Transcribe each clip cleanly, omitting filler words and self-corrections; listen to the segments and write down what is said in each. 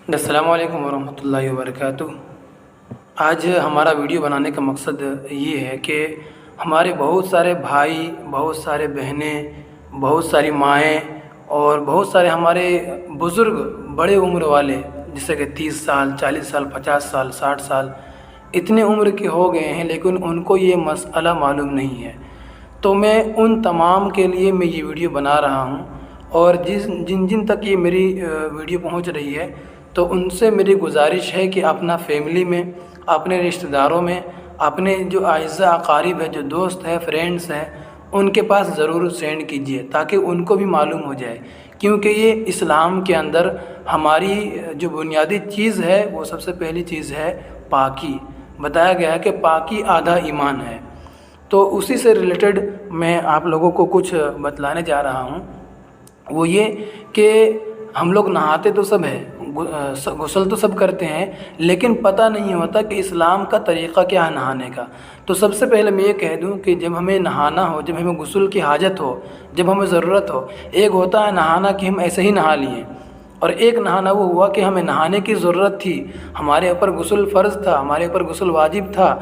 अस्सलाम वालेकुम वरहमतुल्लाहि वबरकातुह। आज हमारा वीडियो बनाने का मकसद ये है कि हमारे बहुत सारे भाई, बहुत सारे बहनें, बहुत सारी माएँ और बहुत सारे हमारे बुज़ुर्ग बड़े उम्र वाले, जैसे कि 30 साल, 40 साल, 50 साल, 60 साल, इतने उम्र के हो गए हैं लेकिन उनको ये मसला मालूम नहीं है। तो मैं उन तमाम के लिए मैं ये वीडियो बना रहा हूँ, और जिन जिन तक ये मेरी वीडियो पहुँच रही है तो उनसे मेरी गुजारिश है कि अपना फैमिली में, अपने रिश्तेदारों में, अपने जो अज़ा अकारिब है, जो दोस्त हैं, फ्रेंड्स हैं, उनके पास ज़रूर सेंड कीजिए ताकि उनको भी मालूम हो जाए। क्योंकि ये इस्लाम के अंदर हमारी जो बुनियादी चीज़ है वो सबसे पहली चीज़ है पाकी। बताया गया है कि पाकी आधा ईमान है। तो उसी से रिलेटेड मैं आप लोगों को कुछ बतलाने जा रहा हूँ। वो ये कि हम लोग नहाते तो सब हैं, गुस्ल तो सब करते हैं, लेकिन पता नहीं होता कि इस्लाम का तरीक़ा क्या है नहाने का। तो सबसे पहले मैं ये कह दूं कि जब हमें नहाना हो, जब हमें गुस्ल की हाजत हो, जब हमें ज़रूरत हो, एक होता है नहाना कि हम ऐसे ही नहा लिए, और एक नहाना वो हुआ कि हमें नहाने की ज़रूरत थी, हमारे ऊपर गुस्ल फ़र्ज़ था, हमारे ऊपर गुस्ल वाजिब था,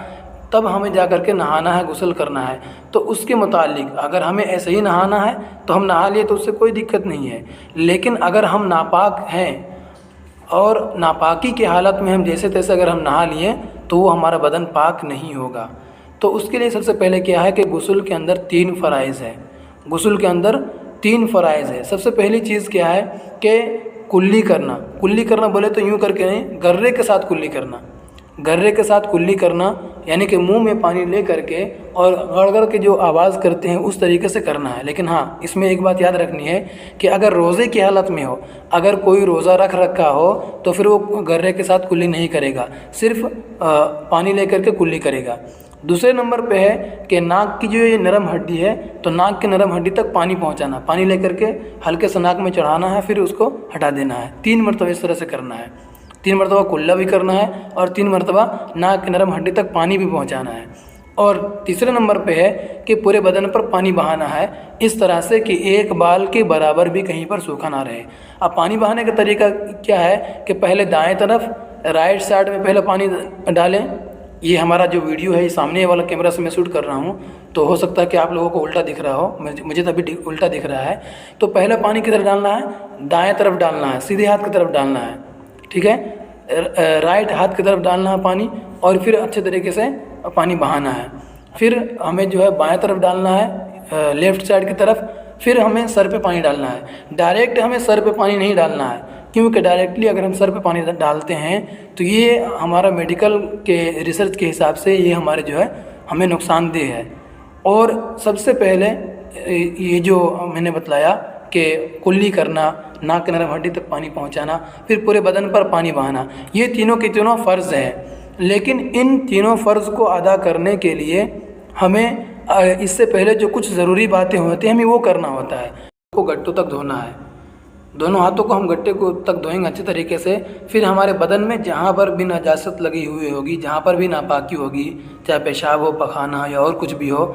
तब हमें जा कर के नहाना है, गुस्ल करना है। तो उसके मुतालिक अगर हमें ऐसे ही नहाना है तो हम नहा लिए तो उससे कोई दिक्कत नहीं है। लेकिन अगर हम नापाक हैं और नापाकी की हालत में हम जैसे तैसे अगर हम नहा लिए तो वो हमारा बदन पाक नहीं होगा। तो उसके लिए सबसे पहले क्या है कि गुस्ल के अंदर 3 फ़राइज़ है। गुस्ल के अंदर 3 फ़राइज़ है। सबसे पहली चीज़ क्या है कि कुल्ली करना। कुल्ली करना बोले तो यूँ करके नहीं, गर्रे के साथ कुल्ली करना। गर्रे के साथ कुल्ली करना यानी कि मुंह में पानी ले करके और गड़गड़ के जो आवाज़ करते हैं उस तरीके से करना है। लेकिन हाँ, इसमें एक बात याद रखनी है कि अगर रोज़े की हालत में हो, अगर कोई रोज़ा रख रखा हो तो फिर वो गर्रे के साथ कुल्ली नहीं करेगा, सिर्फ पानी ले करके कुल्ली करेगा। दूसरे नंबर पे है कि नाक की जो ये नरम हड्डी है, तो नाक की नरम हड्डी तक पानी पहुंचाना, पानी ले करके हल्के से नाक में चढ़ाना है, फिर उसको हटा देना है। 3 मरतबा इस तरह से करना है। 3 मरतबा कुल्ला भी करना है और 3 मरतबा नाक की नरम हड्डी तक पानी भी पहुंचाना है। और तीसरे नंबर पे है कि पूरे बदन पर पानी बहाना है, इस तरह से कि एक बाल के बराबर भी कहीं पर सूखा ना रहे। अब पानी बहाने का तरीका क्या है कि पहले दाएं तरफ राइट साइड में पहले पानी डालें। ये हमारा जो वीडियो है, ये सामने वाला कैमरा से मैं शूट कर रहा हूँ, तो हो सकता है कि आप लोगों को उल्टा दिख रहा हो, मुझे तो अभी उल्टा दिख रहा है। तो पहले पानी किधर डालना है? दाएँ तरफ डालना है, सीधे हाथ की तरफ डालना है, ठीक है। राइट हाथ की तरफ डालना है पानी, और फिर अच्छे तरीके से पानी बहाना है। फिर हमें जो है बाएं तरफ डालना है, लेफ़्ट साइड की तरफ। फिर हमें सर पे पानी डालना है। डायरेक्ट हमें सर पे पानी नहीं डालना है, क्योंकि डायरेक्टली अगर हम सर पे पानी डालते हैं तो ये हमारा मेडिकल के रिसर्च के हिसाब से ये हमारे जो है हमें नुकसानदेह है। और सबसे पहले ये जो मैंने बतलाया कि कुल्ली करना, नाक की नरम हड्डी तक पानी पहुंचाना, फिर पूरे बदन पर पानी बहाना, ये तीनों के तीनों फ़र्ज़ हैं। लेकिन इन तीनों फ़र्ज़ को अदा करने के लिए हमें इससे पहले जो कुछ ज़रूरी बातें होती हैं हमें वो करना होता है। को गट्टों तक धोना है, दोनों हाथों को हम गट्टे को तक धोएंगे अच्छे तरीके से। फिर हमारे बदन में जहाँ पर भी नजासत लगी हुई होगी, जहाँ पर भी नापाकी होगी, चाहे पेशाब हो, पखाना या और कुछ भी हो,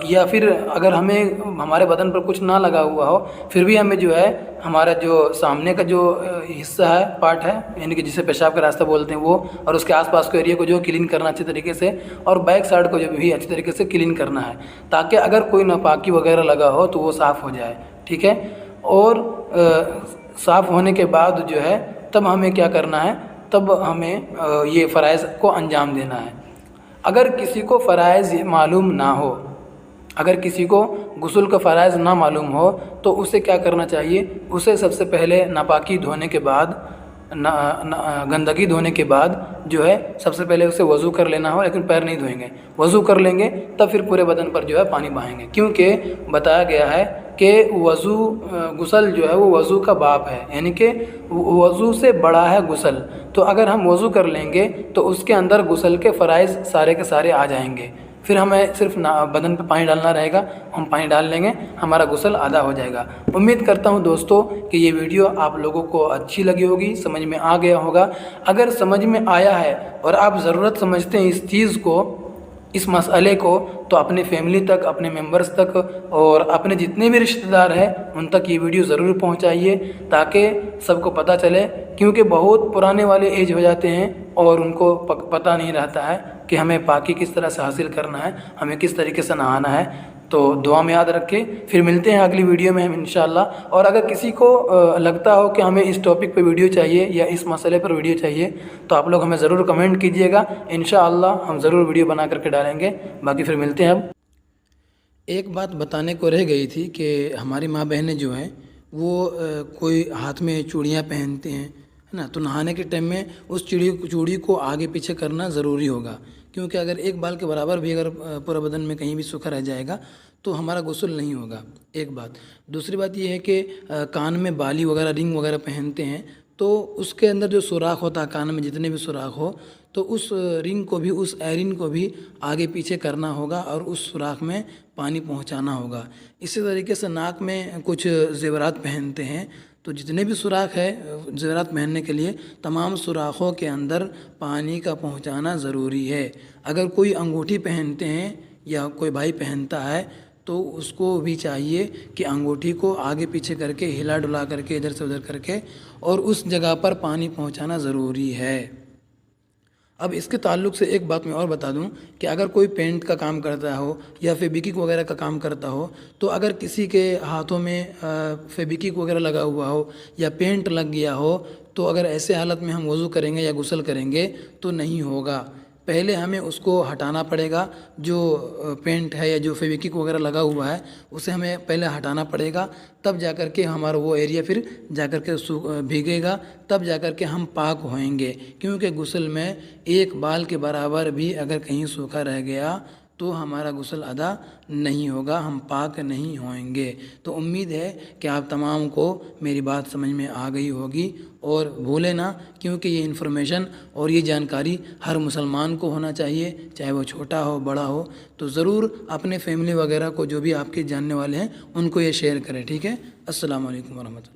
या फिर अगर हमें हमारे बदन पर कुछ ना लगा हुआ हो, फिर भी हमें जो है हमारा जो सामने का जो हिस्सा है, पार्ट है, यानी कि जिसे पेशाब का रास्ता बोलते हैं वो, और उसके आसपास के एरिया को जो क्लीन करना अच्छे तरीके से, और बैक साइड को जो भी अच्छे तरीके से क्लीन करना है, ताकि अगर कोई नापाकी वगैरह लगा हो तो वो साफ़ हो जाए, ठीक है। और साफ़ होने के बाद जो है तब हमें क्या करना है, तब हमें ये फ़राइज़ को अंजाम देना है। अगर किसी को फ़राइज़ मालूम ना हो, अगर किसी को गुस्ल का फ़राइज़ ना मालूम हो तो उसे क्या करना चाहिए? उसे सबसे पहले नापाकी धोने के बाद, गंदगी धोने के बाद जो है सबसे पहले उसे वज़ू कर लेना हो, लेकिन पैर नहीं धोएंगे, वज़ू कर लेंगे, तब फिर पूरे बदन पर जो है पानी बहाएंगे। क्योंकि बताया गया है कि वज़ू, गुस्ल जो है वो वज़ू का बाप है, यानी कि वज़ू से बड़ा है गुस्ल। तो अगर हम वज़ू कर लेंगे तो उसके अंदर गुस्ल के फ़राइज़ सारे के सारे आ जाएंगे। फिर हमें सिर्फ बदन पे पानी डालना रहेगा, हम पानी डाल लेंगे, हमारा गुस्ल आधा हो जाएगा। उम्मीद करता हूँ दोस्तों कि ये वीडियो आप लोगों को अच्छी लगी होगी, समझ में आ गया होगा। अगर समझ में आया है और आप ज़रूरत समझते हैं इस चीज़ को, इस मसले को तो अपनी फैमिली तक, अपने मेंबर्स तक और अपने जितने भी रिश्तेदार हैं उन तक ये वीडियो ज़रूर पहुंचाइए ताकि सबको पता चले, क्योंकि बहुत पुराने वाले एज हो जाते हैं और उनको पता नहीं रहता है कि हमें पाकी किस तरह से हासिल करना है, हमें किस तरीके से नहाना है। तो दुआ में याद रखें। फिर मिलते हैं अगली वीडियो में हम इंशाल्लाह। और अगर किसी को लगता हो कि हमें इस टॉपिक पे वीडियो चाहिए या इस मसले पर वीडियो चाहिए तो आप लोग हमें ज़रूर कमेंट कीजिएगा, इंशाल्लाह हम ज़रूर वीडियो बना करके डालेंगे। बाकी फिर मिलते हैं। अब एक बात बताने को रह गई थी कि हमारी माँ बहनें जो हैं वो कोई हाथ में चूड़ियाँ पहनते हैं, है ना, तो नहाने के टाइम में उस चूड़ी को आगे पीछे करना ज़रूरी होगा, क्योंकि अगर एक बाल के बराबर भी अगर पूरा बदन में कहीं भी सूखा रह जाएगा तो हमारा गुस्ल नहीं होगा। एक बात। दूसरी बात ये है कि कान में बाली वगैरह, रिंग वगैरह पहनते हैं तो उसके अंदर जो सुराख होता है, कान में जितने भी सुराख हो, तो उस रिंग को भी, उस एयरिंग को भी आगे पीछे करना होगा और उस सुराख में पानी पहुंचाना होगा। इसी तरीके से नाक में कुछ ज़ेवरात पहनते हैं, तो जितने भी सुराख है ज़ेवरात पहनने के लिए, तमाम सुराखों के अंदर पानी का पहुंचाना ज़रूरी है। अगर कोई अंगूठी पहनते हैं या कोई भाई पहनता है तो उसको भी चाहिए कि अंगूठी को आगे पीछे करके, हिला डुला करके, इधर से उधर करके, और उस जगह पर पानी पहुंचाना ज़रूरी है। अब इसके ताल्लुक़ से एक बात मैं और बता दूं कि अगर कोई पेंट का काम करता हो या फेबिकिक वगैरह का काम करता हो, तो अगर किसी के हाथों में फेबिकिक वगैरह लगा हुआ हो या पेंट लग गया हो, तो अगर ऐसे हालत में हम वज़ू करेंगे या गुस्ल करेंगे तो नहीं होगा। पहले हमें उसको हटाना पड़ेगा, जो पेंट है या जो फेविक्विक वगैरह लगा हुआ है उसे हमें पहले हटाना पड़ेगा, तब जाकर के हमारा वो एरिया फिर जाकर के भीगेगा, तब जाकर के हम पाक होएंगे। क्योंकि गुस्ल में एक बाल के बराबर भी अगर कहीं सूखा रह गया तो हमारा गुस्ल अदा नहीं होगा, हम पाक नहीं होएंगे। तो उम्मीद है कि आप तमाम को मेरी बात समझ में आ गई होगी। और भूलें ना, क्योंकि ये इन्फॉर्मेशन और ये जानकारी हर मुसलमान को होना चाहिए, चाहे वो छोटा हो बड़ा हो। तो ज़रूर अपने फैमिली वगैरह को, जो भी आपके जानने वाले हैं, उनको ये शेयर करें। ठीक है। अस्सलाम वालेकुम वरहमतुल्लाह।